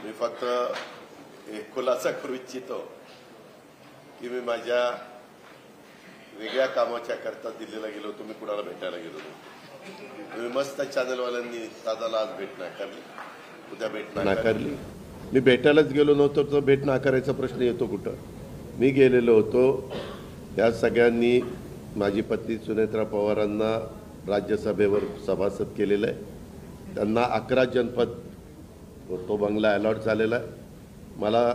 मी फक्त एक खुलासा करू इच्छितो की मी माझ्या वेगळ्या कामाच्या करता दिल्लीला गेलो होतो. मी कुणाला भेटायला गेलो होतो. तुम्ही मस्त चॅनलवाल्यांनी दादाला आज भेट नाकारली, उद्या भेट नाकारली. मी भेटायलाच गेलो नव्हतो तर भेट नाकारायचा प्रश्न येतो कुठं? मी गेलेलो होतो. त्या सगळ्यांनी माझी पत्नी सुनेत्रा पवारांना राज्यसभेवर सभासद केलेलं आहे. त्यांना 11 जनपद तो बंगला अलॉट झालेला आहे. मला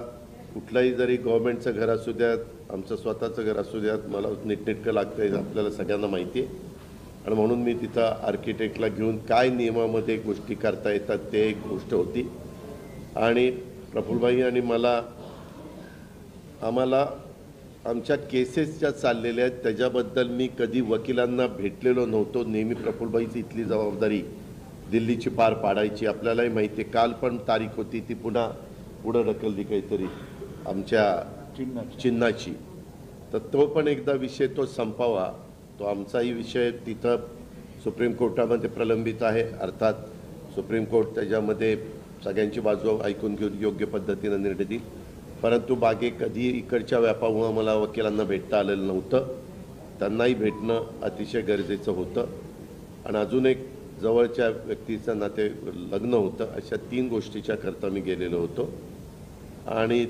कुठलंही जरी गव्हर्नमेंटचं घर असू द्यात, आमचं स्वतःचं घर असू द्यात, मला नीटनेटकं लागतं आहे, आपल्याला सगळ्यांना माहिती आहे. आणि म्हणून मी तिथं आर्किटेक्टला घेऊन काय नियमामध्ये गोष्टी करता येतात ते एक गोष्ट होती. आणि प्रफुल्लभाई आणि आम्हाला आमच्या केसेस ज्या चाललेल्या आहेत त्याच्याबद्दल मी कधी वकिलांना भेटलेलो नव्हतो. नेहमी प्रफुल्लभाईची इथली जबाबदारी दिल्लीची पार पाडायची. आपल्यालाही माहिती आहे, काल पण तारीख होती ती पुन्हा पुढं ढकलली काहीतरी आमच्या चिन्हाची. तर तो पण एकदा विषय तो संपावा. तो आमचाही विषय तिथं सुप्रीम कोर्टामध्ये प्रलंबित आहे. अर्थात सुप्रीम कोर्ट त्याच्यामध्ये सगळ्यांची बाजू ऐकून घेऊन योग्य पद्धतीनं निर्णय देईल. परंतु बागे कधी इकडच्या व्यापामुळं मला वकिलांना भेटता आलेलं नव्हतं. त्यांनाही भेटणं अतिशय गरजेचं होतं. आणि अजून एक जवळच्या व्यक्तीचं नाते लग्न होतं. अशा 3 गोष्टीच्या करता मी गेलेलो होतो. आणि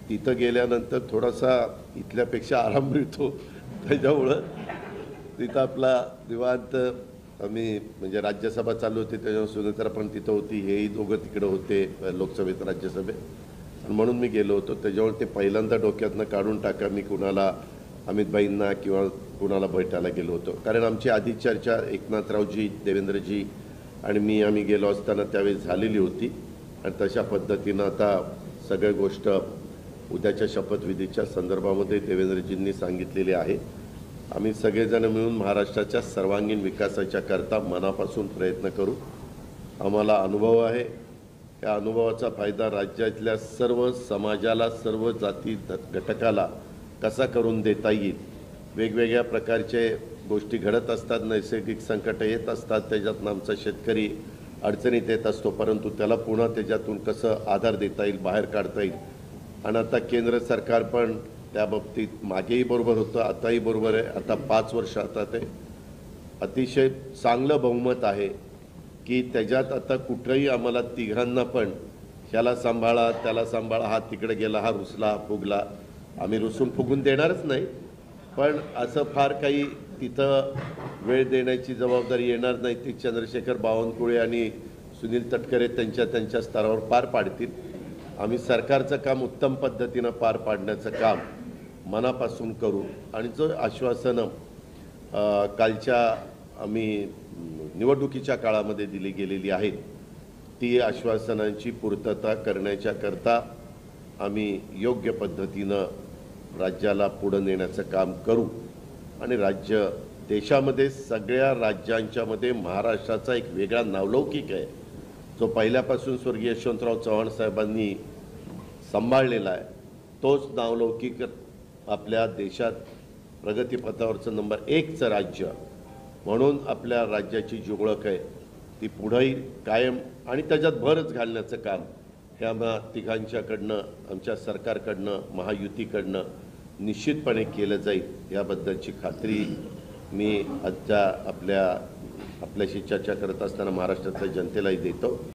तिथं गेल्यानंतर थोडासा इथल्यापेक्षा आराम मिळतो. त्याच्यामुळं तिथं आपला निवांत आम्ही म्हणजे राज्यसभा चालू होती त्याच्यावर सुनेत्रा पण तिथं होती. हेही दोघं तिकडं होते लोकसभेत राज्यसभेत. आणि म्हणून मी गेलो होतो. त्याच्यामुळे ते पहिल्यांदा डोक्यातनं काढून टाका मी कुणाला अमितभाईंना किंवा कुणाला भेटायला गेलो होतो. कारण आमची आधी चर्चा एकनाथरावजी, देवेंद्रजी आणि आम्ही गेलो असताना त्यावेळी झालेली होती. आणि तशा पद्धतीनं आता सगळ्या गोष्ट उद्याच्या शपथविधीच्या संदर्भामध्ये देवेंद्रजींनी सांगितलेली आहे. आम्ही सगळेजण मिळून महाराष्ट्राच्या सर्वांगीण विकासाच्या करता मनापासून प्रयत्न करू. आम्हाला अनुभव आहे. त्या अनुभवाचा फायदा राज्यातल्या सर्व समाजाला, सर्व जाती घटकाला कसा करून देता येईल. वेगवेगळ्या प्रकारचे गोष्टी घडत असतात, नैसर्गिक संकट येत असतात, त्याच्यातून आमचा शेतकरी अडचणीत येत असतो. परंतु त्याला पुन्हा त्याच्यातून कसं आधार देता येईल, बाहेर काढता येईल. आणि आता केंद्र सरकार पण त्या बाबतीत मागेही बरोबर होतं, आताही बरोबर आहे. आता 5 वर्ष आता ते अतिशय चांगलं बहुमत आहे की त्याच्यात आता कुठंही आम्हाला तिघांना पण ह्याला सांभाळा, त्याला सांभाळा, हा तिकडे गेला, हा रुसला, हा फुगला. आम्ही रुसून फुगून देणारच नाही. पण असं फार काही तिथं वेळ देण्याची जबाबदारी येणार नाही. ती चंद्रशेखर बावनकुळे आणि सुनील तटकरे त्यांच्या स्तरावर पार पाडतील. आम्ही सरकारचं काम उत्तम पद्धतीनं पार पाडण्याचं काम मनापासून करू. आणि जो आश्वासनं कालच्या आम्ही निवडणुकीच्या काळामध्ये दिली गेलेली आहेत ती आश्वासनांची पूर्तता करण्याच्या करता आम्ही योग्य पद्धतीनं राज्याला पुढं नेण्याचं काम करू. आणि राज्य देशामध्ये सगळ्या राज्यांच्यामध्ये महाराष्ट्राचा एक वेगळा नावलौकिक आहे जो पहिल्यापासून स्वर्गीय यशवंतराव चव्हाण साहेबांनी सांभाळलेला आहे. तोच नावलौकिक आपल्या देशात प्रगतीपथावरचं नंबर 1चं राज्य म्हणून आपल्या राज्याची जी ओळख आहे ती पुढेही कायम आणि त्याच्यात भरच घालण्याचं काम हे आम्हा तिघांच्याकडनं, आमच्या सरकारकडनं, महायुतीकडनं निश्चितपणे केलं जाईल. याबद्दलची खात्री मी आजच्या आपल्याशी चर्चा करत असताना महाराष्ट्रातल्या जनतेलाही देतो.